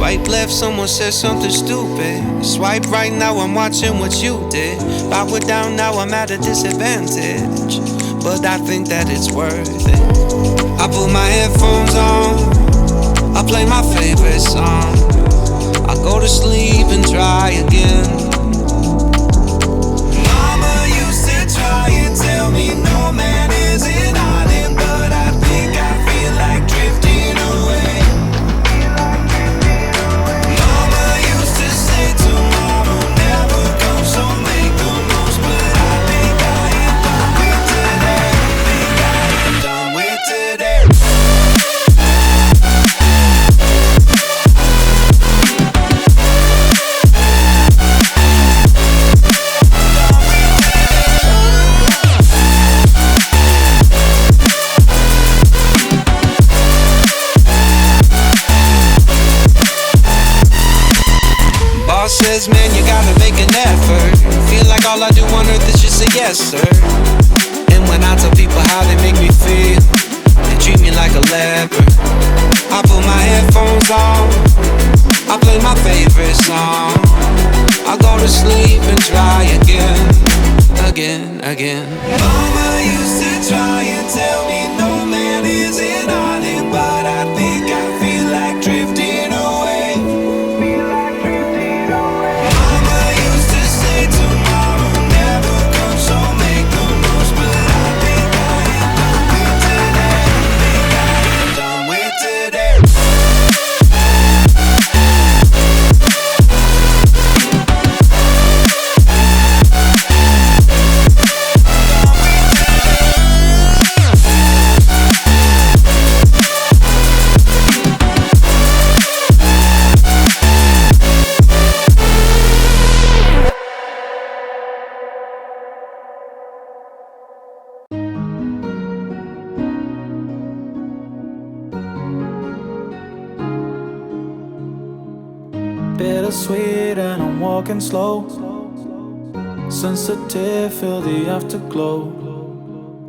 Swipe left, someone said something stupid. Swipe right, now I'm watching what you did. Power down, now I'm at a disadvantage, but I think that it's worth it. I put my headphones on, I play my favorite song, I go to sleep and try again. Mama used to try and tell me no man is an island, but I think I feel like drifting away. Mama used to say tomorrow never comes, so make the most, but I think I am done with today. Think I am done with today. Says, man, you gotta make an effort. Feel like all I do on earth is just say yes, sir. And when I tell people how they make me feel, they treat me like a leper. I put my headphones on, I play my favorite song, I go to sleep and try again, again, again. Mama used to try and tell me no man is an island, but I think I feel like drifting away. Bittersweet and I'm walking slow, sensitive, feel the afterglow,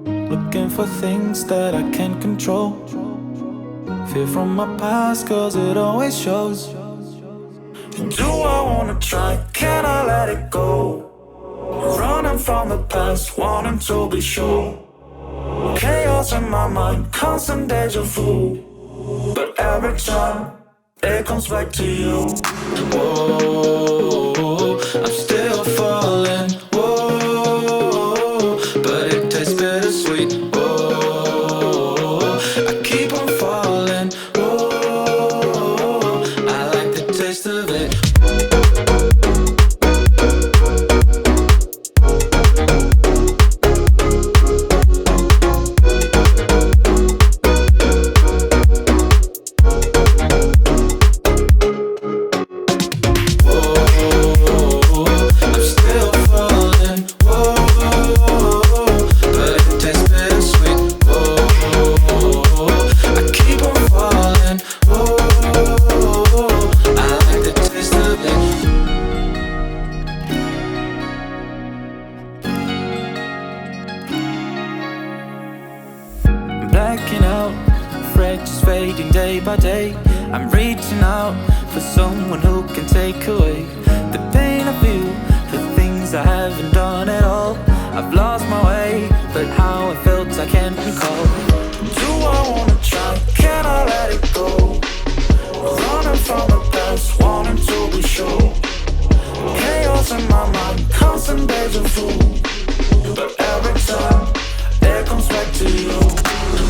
looking for things that I can't control. Fear from my past cause it always shows. Do I wanna try, can I let it go? Running from the past, wanting to be sure. Chaos in my mind, constant deja vu, but every time it comes back to you. Whoa, I'm still falling. Whoa, but it tastes bittersweet. Whoa, I keep on falling. Whoa, I like the taste of it. Blacking out, afraid just fading day by day. I'm reaching out for someone who can take away the pain I feel, the things I haven't done at all. I've lost my way, but how I felt I can't recall. Do I wanna try, can I let it go? Running from the past, wanting to be sure. Chaos in my mind, constant deja vu, but every time it comes back to you.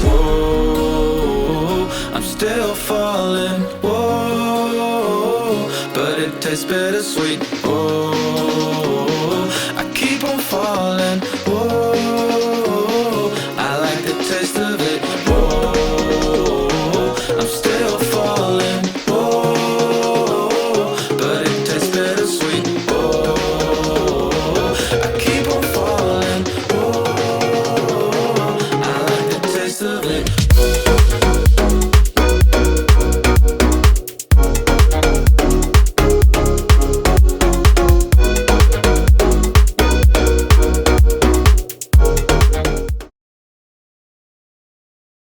Whoa, I'm still falling. Whoa, but it tastes bittersweet. Whoa.